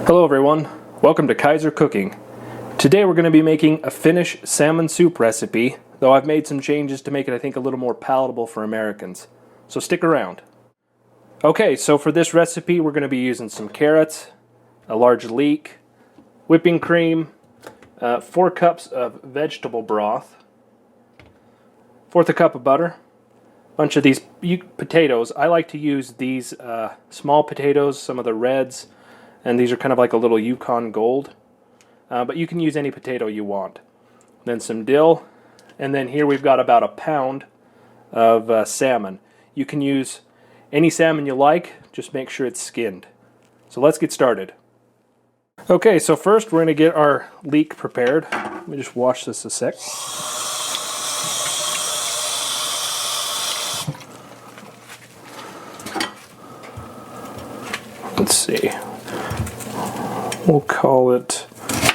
Hello everyone, welcome to Kaiser Cooking. Today we're going to be making a Finnish salmon soup recipe, though I've made some changes to make it I think a little more palatable for Americans. So stick around. Okay, so for this recipe we're going to be using some carrots, a large leek, whipping cream, 4 cups of vegetable broth, 1/4 cup of butter, a bunch of these potatoes. I like to use these small potatoes, some of the reds, and these are kind of like a little Yukon Gold. But you can use any potato you want. Then some dill, and then here we've got about a pound of salmon. You can use any salmon you like, just make sure it's skinned. So let's get started. Okay, so first we're going to get our leek prepared. Let me just wash this a sec. Let's see. We'll call it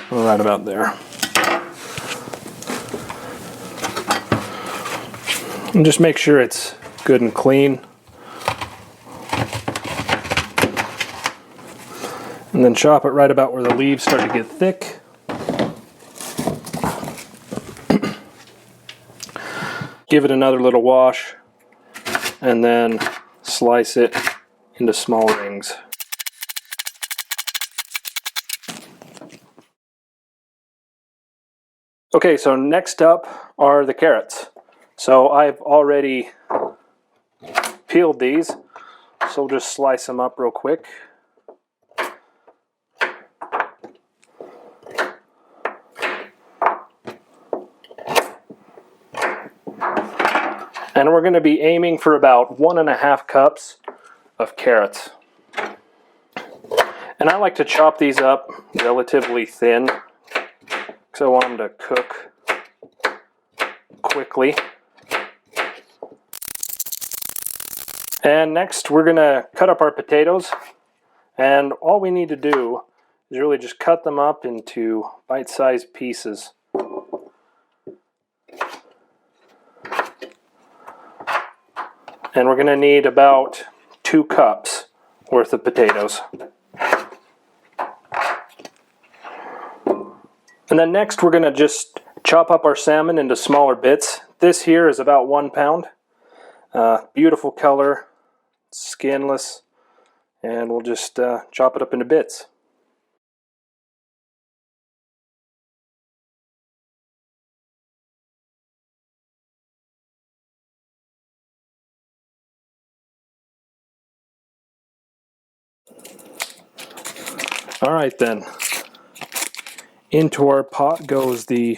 right about there. And just make sure it's good and clean. And then chop it right about where the leaves start to get thick. Give it another little wash, and then slice it into small rings. Okay, so next up are the carrots. So I've already peeled these, so we'll just slice them up real quick. And we're going to be aiming for about 1.5 cups of carrots. And I like to chop these up relatively thin, because I want them to cook quickly. And next we're going to cut up our potatoes, and all we need to do is really just cut them up into bite-sized pieces. And we're going to need about 2 cups worth of potatoes. And then next we're going to just chop up our salmon into smaller bits. This here is about 1 pound. Beautiful color, skinless, and we'll just chop it up into bits. Alright then, into our pot goes the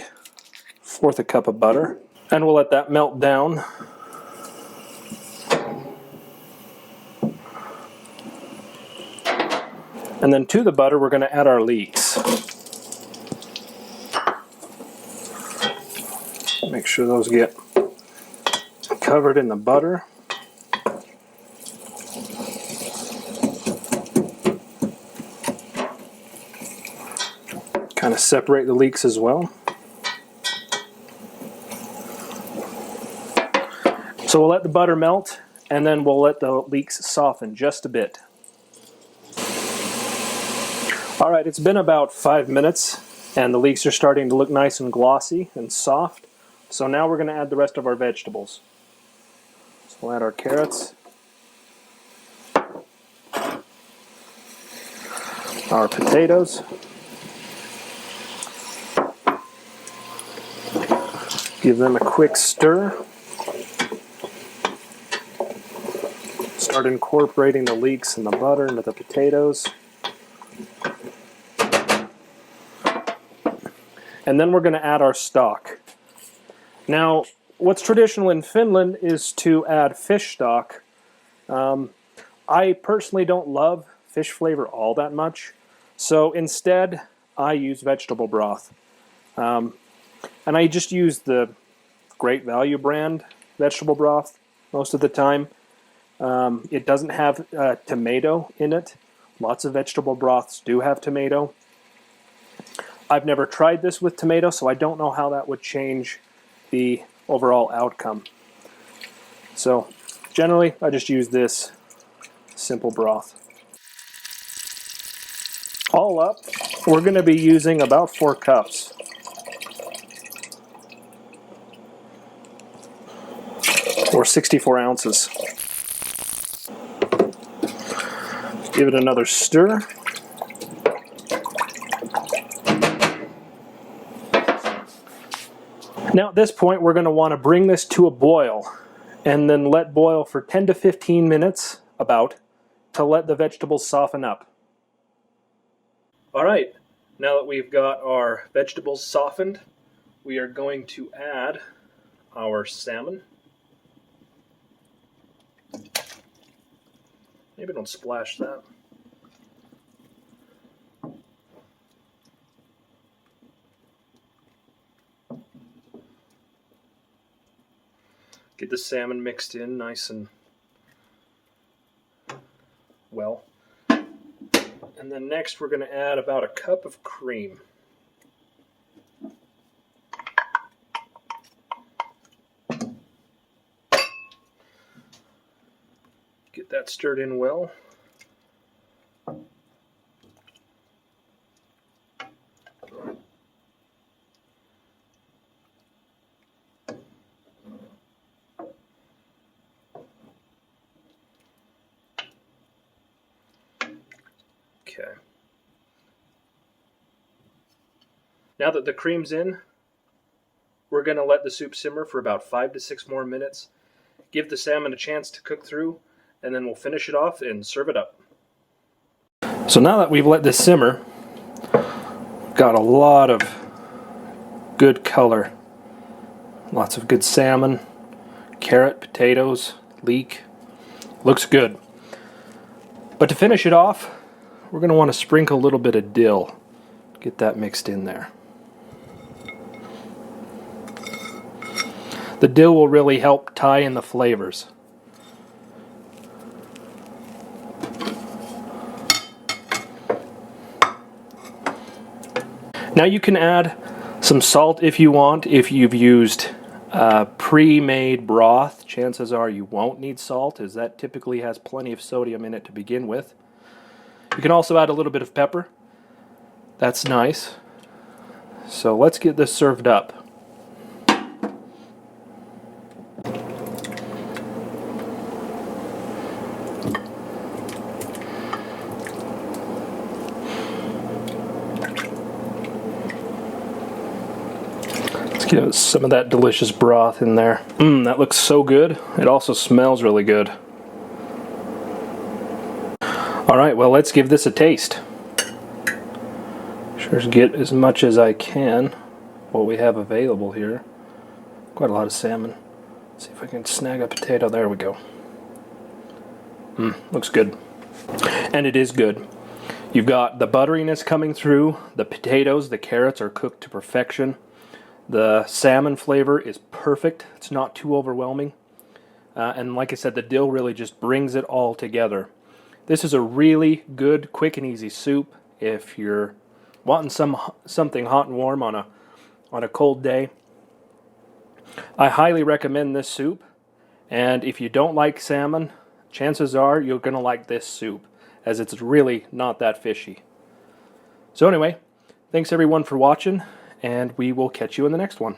1/4 cup of butter, and we'll let that melt down. And then to the butter we're going to add our leeks. Make sure those get covered in the butter. Kind of separate the leeks as well. So we'll let the butter melt, and then we'll let the leeks soften just a bit. Alright, it's been about 5 minutes, and the leeks are starting to look nice and glossy and soft. So now we're going to add the rest of our vegetables. So we'll add our carrots, our potatoes, give them a quick stir. Start incorporating the leeks and the butter into the potatoes. And then we're going to add our stock. Now, what's traditional in Finland is to add fish stock. I personally don't love fish flavor all that much, so instead I use vegetable broth. And I just use the Great Value brand vegetable broth most of the time. It doesn't have tomato in it. Lots of vegetable broths do have tomato. I've never tried this with tomato, so I don't know how that would change the overall outcome. So generally I just use this simple broth. All up, we're going to be using about 4 cups. Or 64 ounces. Give it another stir. Now at this point we're going to want to bring this to a boil and then let boil for 10 to 15 minutes about to let the vegetables soften up. Alright, now that we've got our vegetables softened, we are going to add our salmon. Maybe don't splash that. Get the salmon mixed in nice and well. And then next we're going to add about a cup of cream. Get that stirred in well. Okay. Now that the cream's in, we're going to let the soup simmer for about 5 to 6 more minutes. Give the salmon a chance to cook through, and then we'll finish it off and serve it up. So now that we've let this simmer, got a lot of good color. Lots of good salmon, carrot, potatoes, leek. Looks good. But to finish it off, we're going to want to sprinkle a little bit of dill. Get that mixed in there. The dill will really help tie in the flavors. Now you can add some salt if you want. If you've used pre-made broth, chances are you won't need salt, as that typically has plenty of sodium in it to begin with. You can also add a little bit of pepper. That's nice. So let's get this served up. Let's get some of that delicious broth in there. That looks so good. It also smells really good. Alright, well, let's give this a taste. Sure, get as much as I can what we have available here. Quite a lot of salmon. Let's see if I can snag a potato. There we go. Looks good. And it is good. You've got the butteriness coming through. The potatoes, the carrots are cooked to perfection. The salmon flavor is perfect. It's not too overwhelming. And like I said, the dill really just brings it all together. This is a really good, quick and easy soup if you're wanting something hot and warm on a cold day. I highly recommend this soup, and if you don't like salmon, chances are you're going to like this soup, as it's really not that fishy. So anyway, thanks everyone for watching, and we will catch you in the next one.